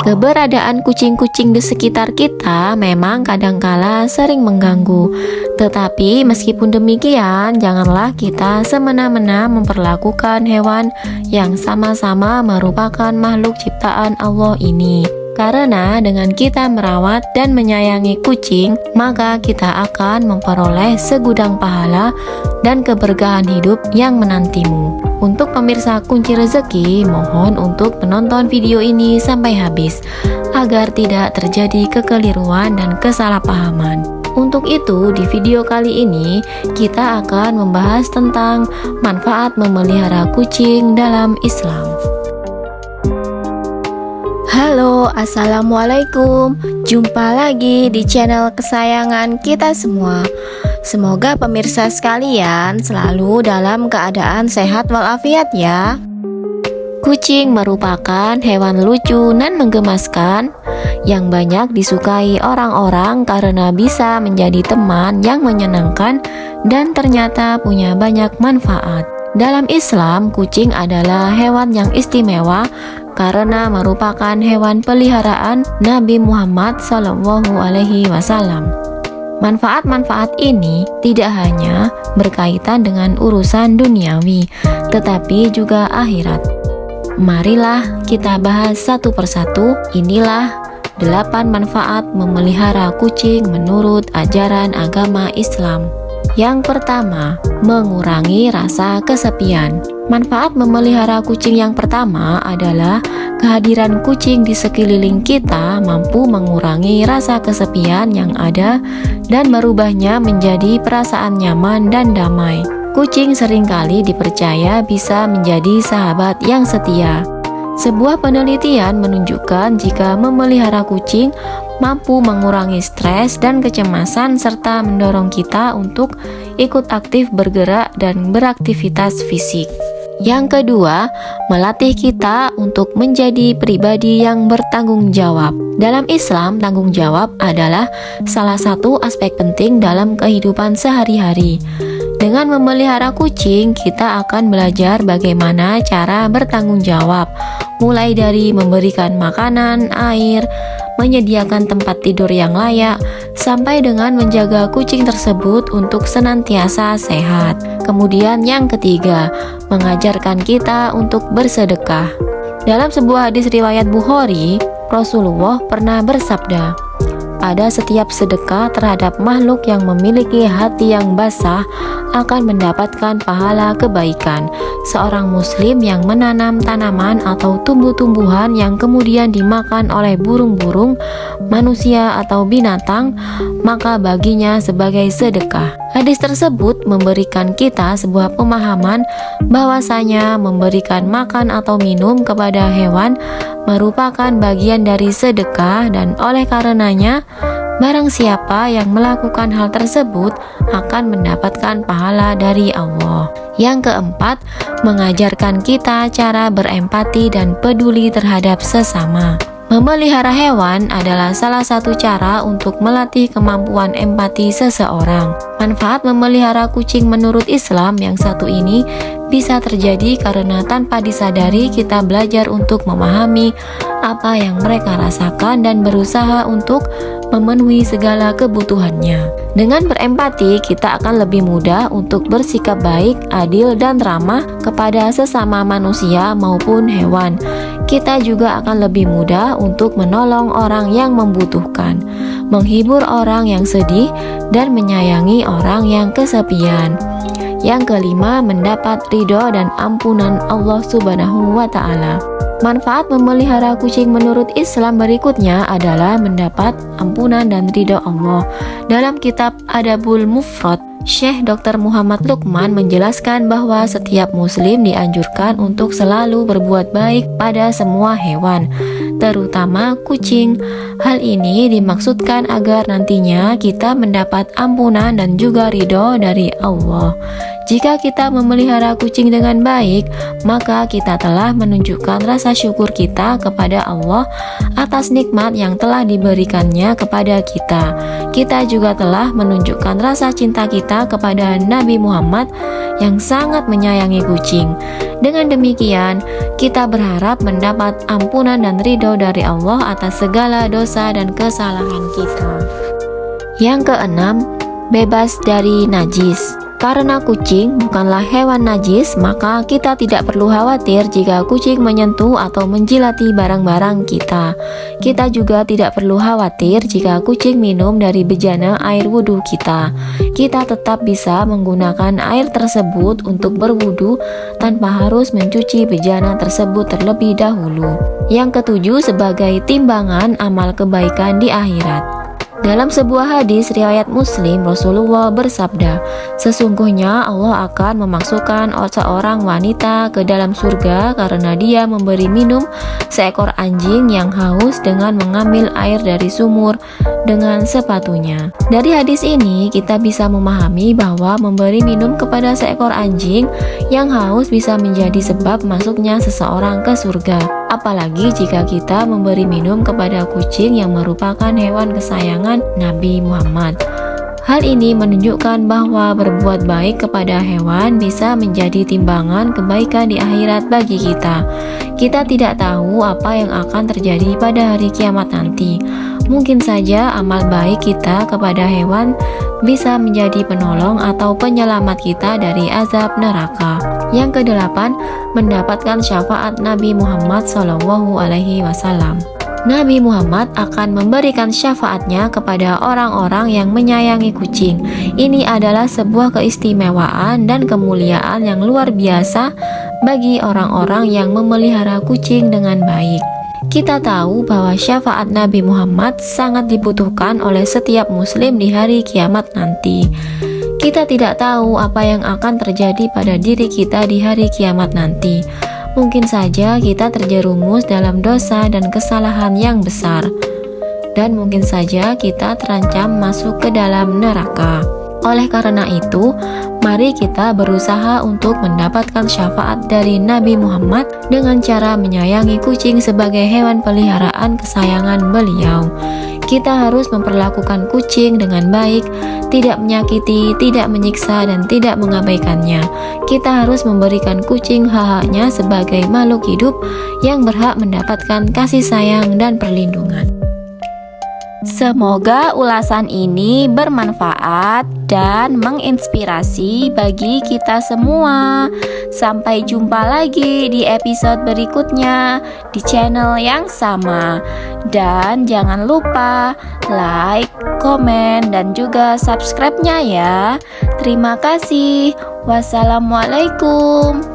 Keberadaan kucing-kucing di sekitar kita memang kadangkala sering mengganggu. Tetapi meskipun demikian, janganlah kita semena-mena memperlakukan hewan yang sama-sama merupakan makhluk ciptaan Allah ini. Karena dengan kita merawat dan menyayangi kucing, maka kita akan memperoleh segudang pahala dan keberkahan hidup yang menantimu. Untuk pemirsa Kunci Rezeki, mohon untuk menonton video ini sampai habis, agar tidak terjadi kekeliruan dan kesalahpahaman. Untuk itu, di video kali ini, kita akan membahas tentang manfaat memelihara kucing dalam Islam. Halo, assalamualaikum. Jumpa lagi di channel kesayangan kita semua. Semoga pemirsa sekalian selalu dalam keadaan sehat walafiat ya. Kucing merupakan hewan lucu dan menggemaskan yang banyak disukai orang-orang karena bisa menjadi teman yang menyenangkan dan ternyata punya banyak manfaat. Dalam Islam, kucing adalah hewan yang istimewa karena merupakan hewan peliharaan Nabi Muhammad SAW. Manfaat-manfaat ini tidak hanya berkaitan dengan urusan duniawi, tetapi juga akhirat. Marilah kita bahas satu persatu. Inilah 8 manfaat memelihara kucing menurut ajaran agama Islam. Yang pertama, mengurangi rasa kesepian. Manfaat memelihara kucing yang pertama adalah kehadiran kucing di sekeliling kita mampu mengurangi rasa kesepian yang ada dan merubahnya menjadi perasaan nyaman dan damai. Kucing seringkali dipercaya bisa menjadi sahabat yang setia. Sebuah penelitian menunjukkan jika memelihara kucing mampu mengurangi stres dan kecemasan serta mendorong kita untuk ikut aktif bergerak dan beraktivitas fisik. Yang kedua, melatih kita untuk menjadi pribadi yang bertanggung jawab. Dalam Islam, tanggung jawab adalah salah satu aspek penting dalam kehidupan sehari-hari. Dengan memelihara kucing, kita akan belajar bagaimana cara bertanggung jawab, mulai dari memberikan makanan, air, menyediakan tempat tidur yang layak, sampai dengan menjaga kucing tersebut untuk senantiasa sehat. Kemudian yang ketiga, mengajarkan kita untuk bersedekah. Dalam sebuah hadis riwayat Bukhari, Rasulullah pernah bersabda, "Pada setiap sedekah terhadap makhluk yang memiliki hati yang basah akan mendapatkan pahala kebaikan. Seorang muslim yang menanam tanaman atau tumbuh-tumbuhan yang kemudian dimakan oleh burung-burung, manusia atau binatang, maka baginya sebagai sedekah." Hadis tersebut memberikan kita sebuah pemahaman bahwasanya memberikan makan atau minum kepada hewan merupakan bagian dari sedekah, dan oleh karenanya barang siapa yang melakukan hal tersebut akan mendapatkan pahala dari Allah. Yang keempat, mengajarkan kita cara berempati dan peduli terhadap sesama. Memelihara hewan adalah salah satu cara untuk melatih kemampuan empati seseorang. Manfaat memelihara kucing menurut Islam yang satu ini bisa terjadi karena tanpa disadari kita belajar untuk memahami apa yang mereka rasakan dan berusaha untuk memenuhi segala kebutuhannya. Dengan berempati, kita akan lebih mudah untuk bersikap baik, adil, dan ramah kepada sesama manusia maupun hewan. Kita juga akan lebih mudah untuk menolong orang yang membutuhkan, menghibur orang yang sedih, dan menyayangi orang yang kesepian. Yang kelima, mendapat ridho dan ampunan Allah Subhanahu wa Ta'ala. Manfaat memelihara kucing menurut Islam berikutnya adalah mendapat ampunan dan ridho Allah. Dalam kitab Adabul Mufrad, Syekh Dr. Muhammad Lukman menjelaskan bahwa setiap muslim dianjurkan untuk selalu berbuat baik pada semua hewan, terutama kucing. Hal ini dimaksudkan agar nantinya kita mendapat ampunan dan juga ridho dari Allah. Jika kita memelihara kucing dengan baik, maka kita telah menunjukkan rasa syukur kita kepada Allah atas nikmat yang telah diberikannya kepada kita. Kita juga telah menunjukkan rasa cinta kita kepada Nabi Muhammad yang sangat menyayangi kucing. Dengan demikian, kita berharap mendapat ampunan dan ridho dari Allah atas segala dosa dan kesalahan kita. Yang keenam, bebas dari najis. Karena kucing bukanlah hewan najis, maka kita tidak perlu khawatir jika kucing menyentuh atau menjilati barang-barang kita. Kita juga tidak perlu khawatir jika kucing minum dari bejana air wudhu kita. Kita tetap bisa menggunakan air tersebut untuk berwudhu tanpa harus mencuci bejana tersebut terlebih dahulu. Yang ketujuh, sebagai timbangan amal kebaikan di akhirat. Dalam sebuah hadis riwayat Muslim, Rasulullah bersabda, "Sesungguhnya Allah akan memasukkan seorang wanita ke dalam surga karena dia memberi minum seekor anjing yang haus dengan mengambil air dari sumur dengan sepatunya." Dari hadis ini kita bisa memahami bahwa memberi minum kepada seekor anjing yang haus bisa menjadi sebab masuknya seseorang ke surga. Apalagi jika kita memberi minum kepada kucing yang merupakan hewan kesayangan Nabi Muhammad. Hal ini menunjukkan bahwa berbuat baik kepada hewan bisa menjadi timbangan kebaikan di akhirat bagi kita. Kita tidak tahu apa yang akan terjadi pada hari kiamat nanti. Mungkin saja amal baik kita kepada hewan bisa menjadi penolong atau penyelamat kita dari azab neraka. Yang kedelapan, mendapatkan syafaat Nabi Muhammad SAW. Nabi Muhammad akan memberikan syafaatnya kepada orang-orang yang menyayangi kucing. Ini adalah sebuah keistimewaan dan kemuliaan yang luar biasa bagi orang-orang yang memelihara kucing dengan baik. Kita tahu bahwa syafaat Nabi Muhammad sangat dibutuhkan oleh setiap muslim di hari kiamat nanti. Kita tidak tahu apa yang akan terjadi pada diri kita di hari kiamat nanti. Mungkin saja kita terjerumus dalam dosa dan kesalahan yang besar, dan mungkin saja kita terancam masuk ke dalam neraka. Oleh karena itu, mari kita berusaha untuk mendapatkan syafaat dari Nabi Muhammad dengan cara menyayangi kucing sebagai hewan peliharaan kesayangan beliau. Kita harus memperlakukan kucing dengan baik, tidak menyakiti, tidak menyiksa, dan tidak mengabaikannya. Kita harus memberikan kucing hak-haknya sebagai makhluk hidup yang berhak mendapatkan kasih sayang dan perlindungan. Semoga ulasan ini bermanfaat dan menginspirasi bagi kita semua. Sampai jumpa lagi di episode berikutnya di channel yang sama. Dan jangan lupa like, komen, dan juga subscribe-nya ya. Terima kasih. Wassalamualaikum.